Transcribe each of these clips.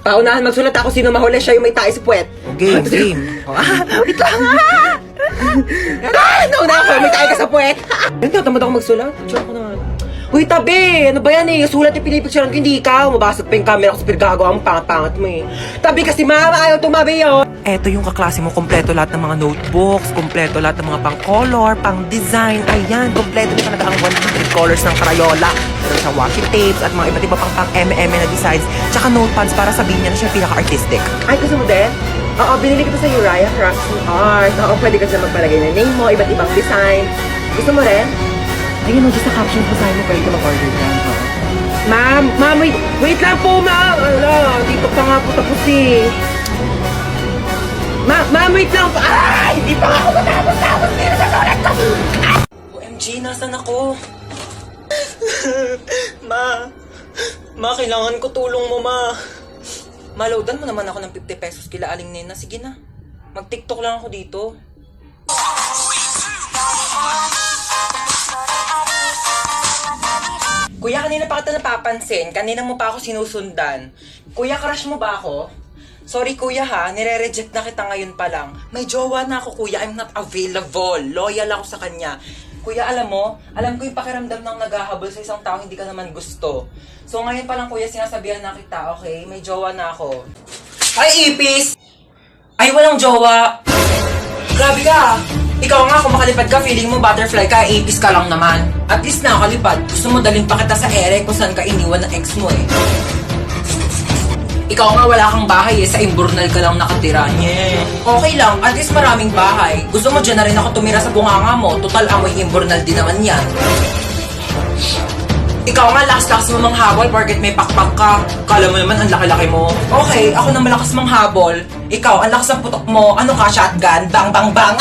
Paunahan magsulat ako sino mahuli, siya yung may tae sa puwet. Game, game. Wait lang nauna ako, may tae ka sa puwet. Hindi, tamad ako magsulat. Tsaka ko naman. Uy, tabi! Ano ba yan eh? Sulat yung pinipicturean ko, hindi ikaw. Mabasag pa yung camera ko sa pirgago. Ang pangat-pangat mo eh. Tabi kasi mama, ayaw tumabi yun. Eto yung kaklase mo, kompleto lahat ng mga notebooks, kompleto lahat ng mga pang-color, pang-design. Ayan, kompleto na talaga ang 100 colors ng Crayola. Meron siyang washi tapes at mga iba't iba pang-MM na designs. Tsaka notepads para sabihin niya na siya pinaka-artistic. Ay, gusto mo din? Oo, binili ko to sa Uriah Crafts and Art. Oo, pwede ka sila magpalagay ng name mo, iba't ibang design. Gusto mo rin? Ayun, no, sa captions mo sa'yo mo, pwede ka mag-order dyan. Ma'am, wait lang po, ma'am. Ala, dito pa nga po tapos eh. Ma'am, wait lang po. Ay, hindi pa nga ako matapos. Hindi na sasulat ko. OMG, nasan ako? Ma, kailangan ko tulong mo, ma. Malawdan mo naman ako ng 50 pesos kila Aling Nena. Sige na, mag-TikTok lang ako dito. Kuya, kanina pa kita napapansin. Kanina mo pa ako sinusundan. Kuya, crush mo ba ako? Sorry kuya ha, nire-reject na kita ngayon pa lang. May jowa na ako kuya, I'm not available. Loyal ako sa kanya. Kuya, alam ko yung pakiramdam ng naghahabol sa isang tao hindi ka naman gusto. So ngayon pa lang kuya, sinasabihan na kita, okay? May jowa na ako. Ay, ipis! Ay, walang jowa! Grabe ka! Ikaw nga, kung makalipad ka, feeling mo butterfly ka, ipis ka lang naman. At least nakakalipad. Gusto mo daling pa kita sa ere kung saan ka iniwan ng ex mo eh. Ikaw nga, wala kang bahay eh. Sa Imburnal ka lang nakatira. Yeah. Okay lang, at least maraming bahay. Gusto mo dyan na rin ako tumira sa bunganga mo. Total, amoy Imburnal din naman yan. Ikaw nga, lakas-lakas mo manghabol porket may pakpak ka. Kala mo naman, ang laki-laki mo. Okay, ako na malakas manghabol. Ikaw, ang lakas ng putok mo. Ano ka, shotgun? Bang, bang, bang!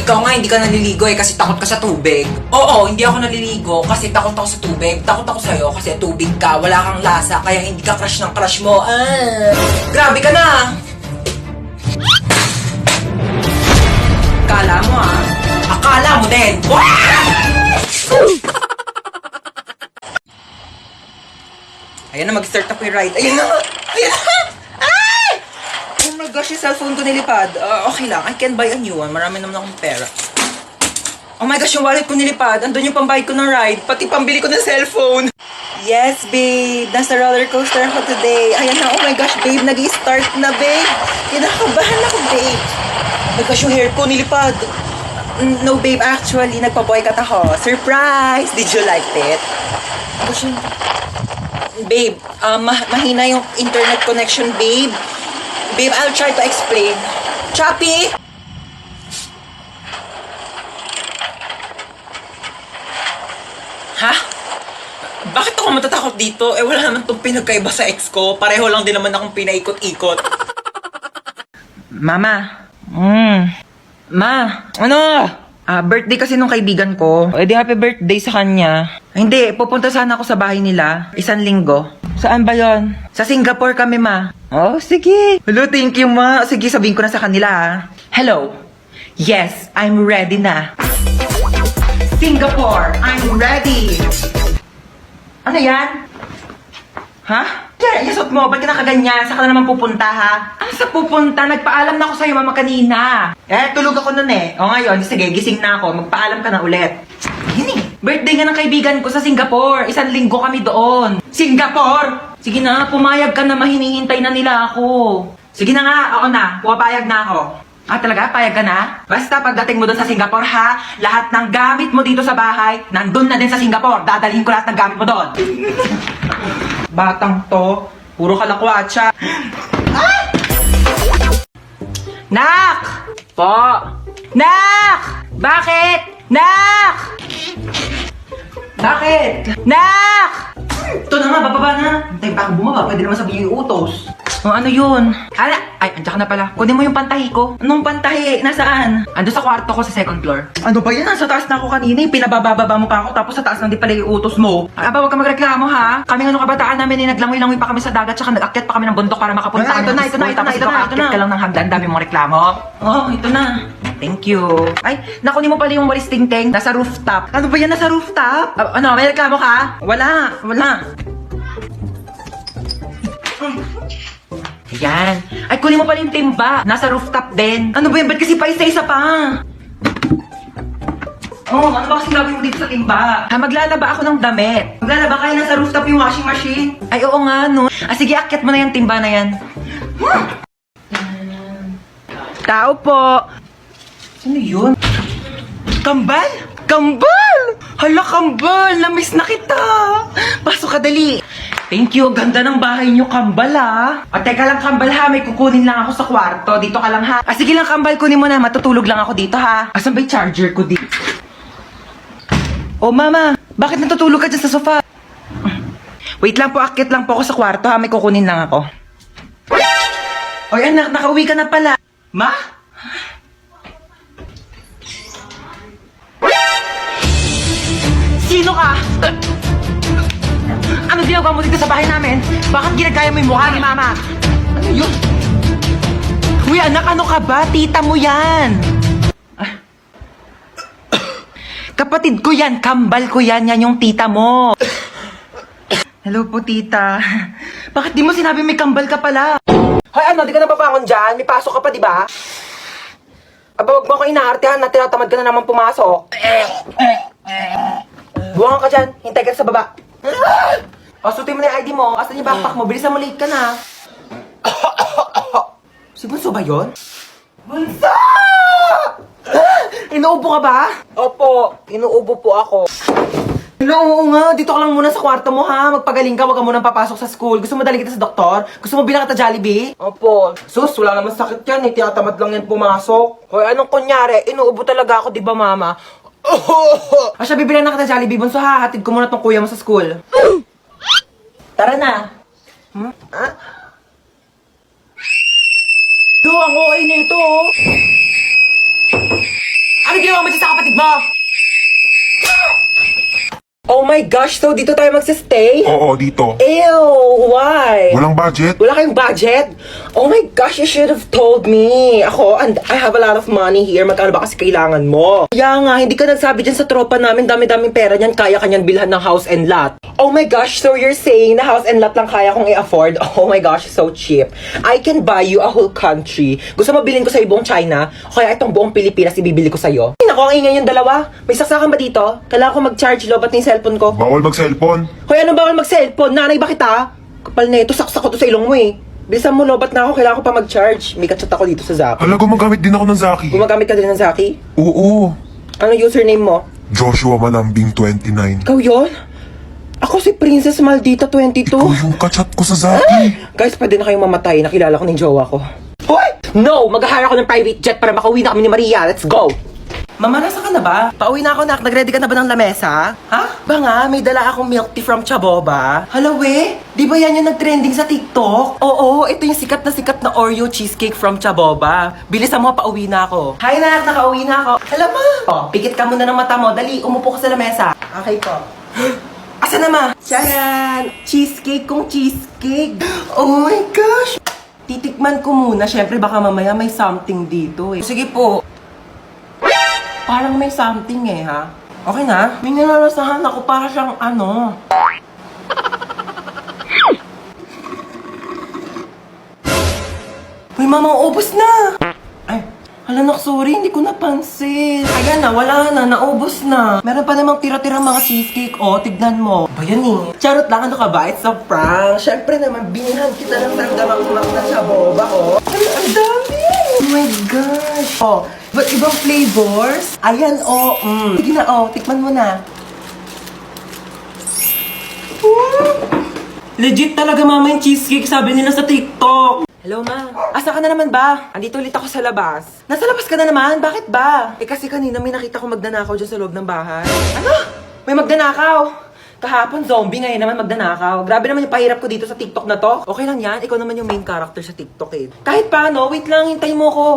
Ikaw nga, hindi ka naliligo eh kasi takot ka sa tubig. Oo, hindi ako naliligo kasi takot ako sa tubig. Takot ako sa'yo kasi tubig ka, wala kang lasa, kaya hindi ka crush ng crush mo. Grabe ka na! Akala mo Akala mo din! Ayan na, mag-start ako yung ride. Ayan na! Ayan na! Ay! Oh my gosh, yung cellphone ko nilipad. Okay lang, I can buy a new one. Marami naman akong pera. Oh my gosh, yung wallet ko nilipad. Andun yung pambayad ko ng ride. Pati pambili ko ng cellphone. Yes, babe. Nasa roller coaster ako today. Ayan na, oh my gosh, babe. Nag-i-start na, babe. Kinakabahan ako, babe. Oh my gosh, yung hair ko nilipad. No, babe. Actually, nagpa-boycott ako. Surprise! Did you like it? Oh gosh, babe, mahina yung internet connection, babe. Babe, I'll try to explain. Choppy! Ha? Bakit ako matatakot dito? Eh, wala naman itong pinagkaiba sa ex ko. Pareho lang din naman akong pinaikot-ikot. Mama. Ma. Ano? Birthday kasi nung kaibigan ko. Eh di happy birthday sa kanya. Hindi, pupunta sana ako sa bahay nila. 1 linggo. Saan ba yon? Sa Singapore kami, ma. Oh, sige. Hello, thank you, ma. Sige, sabihin ko na sa kanila, ha. Hello. Yes, I'm ready na. Singapore, I'm ready. Ano yan? Ha? Kaya, yasot mo, ba't ka nakaganyan? Saan ka na naman pupunta, ha? Ah, sa pupunta? Nagpaalam na ako sa'yo, mama, kanina. Tulog ako nun eh. O ngayon, sige, gising na ako. Magpaalam ka na ulit. Yun eh. Birthday nga ng kaibigan ko sa Singapore. 1 linggo kami doon. Singapore! Sige na, pumayag ka na, mahinihintay na nila ako. Sige na nga, ako na. Pumapayag na ako. Ah, talaga? Payag ka na? Basta pagdating mo doon sa Singapore, ha? Lahat ng gamit mo dito sa bahay, nandun na din sa Singapore. Dadalhin ko lahat ng gamit mo doon. Batang to, puro kalakwatsa. Ah! Nak! Po! Nak! Bakit? Nak! Bakit? Nak! Ito na nga, bababa na. Hintay pa akong bumaba, pwede naman sabihin yung utos. O ano yun? Ay, andyan ka na pala. Kunin mo yung pantahi ko. Anong pantahi? Nasaan? Ando sa kwarto ko sa 2nd floor. Ano ba yan? Nasa taas na ako kanina. Pinabababa mo pa ako tapos sa taas lang di pala yung utos mo. Aba, huwag ka magreklamo ha. Kami nga nung kabataan namin naglangoy-langoy pa kami sa dagat tsaka nag-akyat pa kami ng bundok para makapunta kami ng school. Tapos ikaw ka-akyat ka lang ng hagdan. Dami mong reklamo. Oh, ito na. Thank you. Ay, nakunin mo pala yung walis tingting. Nasa rooftop. Ano ba yan? Nasa rooftop? Ano? May reklamo ka? Wala. Ayan. Ay, kunin mo pala yung timba. Nasa rooftop din. Ano ba yun? Ba't kasi pa isa-isa pa? Oh, ano ba kasi gagawin mo dito sa timba? Maglalaba ako ng damit. Maglalaba kayo nasa rooftop yung washing machine? Ay, oo nga, no. Sige, akyat mo na yung timba na yan. Tao po. Sino yun? Kambal? Kambal! Hala, Kambal! Namiss na kita! Pasok ka, dali. Thank you. Ganda ng bahay niyo, Kambal, ha? O, teka lang, Kambal, ha? May kukunin lang ako sa kwarto. Dito ka lang, ha? Sige lang, Kambal. Kunin mo na. Matutulog lang ako dito, ha? Asan ba yung charger ko dito? Oh, Mama. Bakit natutulog ka dyan sa sofa? Wait lang po. Akit lang po ako sa kwarto, ha? May kukunin lang ako. Oy, anak. Nakauwi ka na pala. Ma? Sino ka? Ano ginagawa mo dito sa bahay namin? Bakit ginagaya mo yung mukha ni Mama? Ano yun? Uy, anak, ano ka ba? Tita mo yan! Kapatid ko yan, kambal ko yan, yan yung tita mo. Hello po, tita. Bakit di mo sinabi may kambal ka pala? Hoy, ano? Di ka na babangon dyan? May pasok ka pa, di ba? Aba, wag mo ako inaartehan na tinatamad ka na naman pumasok. Buwangan ka dyan. Hintay ka sa baba. O, sutin mo na yung ID mo. Asan yung backpack mo? Bilisan mo, late ka na. Si Bunso ba yun? Bunso! Inuubo ka ba? Opo, inuubo po ako. Oo nga, dito ka lang muna sa kwarto mo ha. Magpagaling ka, wag ka munang papasok sa school. Gusto mo daling kita sa doktor? Gusto mo bilang kita Jollibee? Opo. Sus, wala naman sakit yan. Tinatamad lang yan pumasok. Hoy, anong kunyari? Inuubo talaga ako, di ba mama? Siya, bibilan na kita Jollibee. Bunso ha, hatid ko muna tong kuya mo sa school. Tara na. Ah? Yo, ang OA na ito oh. Ano ginawa mo dyan sa kapatid mo? Oh my gosh, so dito tayo magsistay? Oo, dito. Ew, why? Walang budget? Wala kayong budget? Oh my gosh, you should have told me. Ako, and I have a lot of money here. Magkano ba kasi kailangan mo? Kaya nga, hindi ka nagsabi dyan sa tropa namin. Dami-daming pera niyan. Kaya kanyan bilhan ng house and lot. Oh my gosh, so you're saying na house and lot lang kaya kong i-afford? Oh my gosh, so cheap. I can buy you a whole country. Gusto mo bilhin ko sa buong China? O kaya itong buong Pilipinas ibibili ko sa'yo? Ay, naku, ang ingay yung dalawa. May saksakan ba dito? Kailangan ko mag-charge lobat ng cellphone ko. Bawal mag-cellphone. Hoy, ano bawal mag-cellphone? Nanay ba kita? Kapal na ito, saksak ko to sa ilong mo eh. Bilisan mo, lobat na ako. Kailangan ko pa mag-charge. May kachat ako dito sa Zaki. Hala, gumagamit din ako ng Zaki. Gumagamit ka din ng Zaki? Oo. Ano username mo? Joshua Malambing 29. Ikaw yun? Ako si Princess Maldita 22. Ikaw yung kachat ko sa Zaki. Guys, pwede na kayong mamatay. Nakilala ko ng jowa ko. Hoy! No! Mag-hire ako ng private jet para makauwi na kami ni Maria. Let's go! Mama, nasa ka na ba? Pauwi na ako, nak. Nag-ready ka na ba ng lamesa? Ha? Ba nga, may dala akong milk tea from Chaboba. Hala, we? Di ba yan yung nag-trending sa TikTok? Oo, ito yung sikat na Oreo cheesecake from Chaboba. Bilisan mo, pauwi na ako. Hi, nak. Nakauwi na ako. Hala, ma. Oh, pikit ka muna ng mata mo. Dali, umupo ka sa lamesa. Okay po. Asa na, ma? Charan! Cheesecake kong cheesecake. Oh my gosh! Titikman ko muna. Siyempre, baka mamaya may something dito eh. Sige po. Parang may something eh, ha? Okay na? May nalalasahan ako para siyang ano. Uy, mama, ubos na! Ay, hala nak, sorry, hindi ko napansin. Ayan na, wala na, naubos na. Meron pa namang tira-tira mga cheesecake, oh, tignan mo. Ba yan eh? Charot lang, ano ka ba? It's a prank. Siyempre naman, binihan kita ng tanggamang na sa boba, oh. Ay, ang dami! Oh my gosh! Oh, but ibang flavors? Ayan, oh, Sige na, oh, tikman mo na. Legit talaga, mama, yung cheesecake, sabi nila sa TikTok. Hello, ma. Asa ka na naman ba? Andito ulit ako sa labas. Nasa labas ka na naman? Bakit ba? Eh kasi kanina may nakita ko magdanakaw dyan sa loob ng bahay. Ano? May magdanakaw? Kahapon zombie, ngayon naman magdanakaw. Grabe naman yung pahirap ko dito sa TikTok na to. Okay lang yan, ikaw naman yung main character sa TikTok eh. Kahit paano, wait lang, hintay mo ko.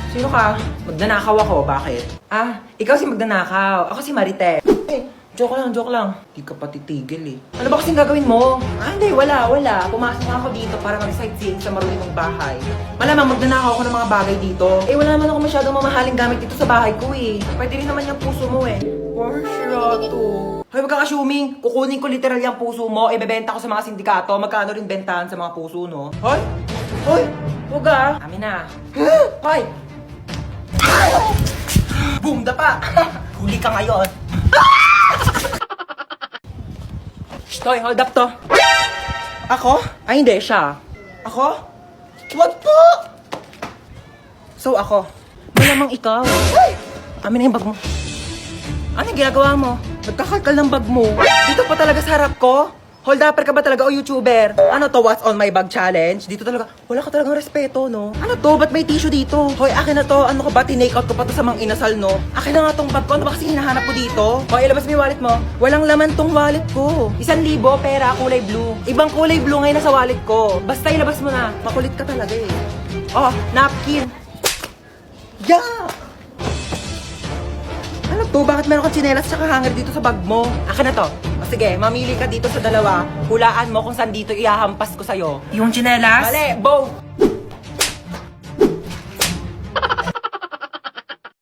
Sino ka? Magdanakaw ako, bakit? Ah, ikaw si magdanakaw. Ako si Marite. Eh, joke lang. Di ka pa titigil eh. Ano ba kasing gagawin mo? Ah, hindi, wala. Pumasok ako dito para mag-sightseeing sa marunong mong bahay. Malamang magdanakaw ako ng mga bagay dito. Eh, wala naman ako masyadong mamahaling gamit dito sa bahay ko eh. Pwede rin naman yung puso mo eh. Or sirato. Hoy, wag kang assuming. Kukunin ko literal yung puso mo, ibebenta ko sa mga sindikato. Magkano rin bentahan sa mga puso, no? Hoy! Hoy! Huwag ah! Amin na. Hoy! Boom! Dapa! Huli ka ngayon. Hoy, hold up to. Ako? Ay, hindi. Siya. Ako? Wag po! So, ako. Malamang ikaw. Amin na yung bag mo. Ano yung ginagawa mo? Nagkakalkal ng bag mo. Dito pa talaga sa harap ko? Hold upper ka ba talaga o YouTuber? Ano to, what's on my bag challenge? Dito talaga, wala ka talagang respeto, no? Ano to, ba't may tissue dito? Hoy, akin na to, ano ka ba, tinake out ko pa to sa mga inasal, no? Akin na nga tong bag ko, ano ba kasi hinahanap ko dito? Hoy, ilabas mo yung wallet mo. Walang laman tong wallet ko. 1,000 pera, kulay blue. Ibang kulay blue ngayon nasa wallet ko. Basta ilabas mo na, makulit ka talaga eh. Oh, napkin. Yeah! Ano to? Bakit meron kang tsinelas tsaka hanger dito sa bag mo? Akin na to. O sige, mamili ka dito sa dalawa. Hulaan mo kung saan dito ihahampas ko sa'yo. Yung chinelas? Mali! Both!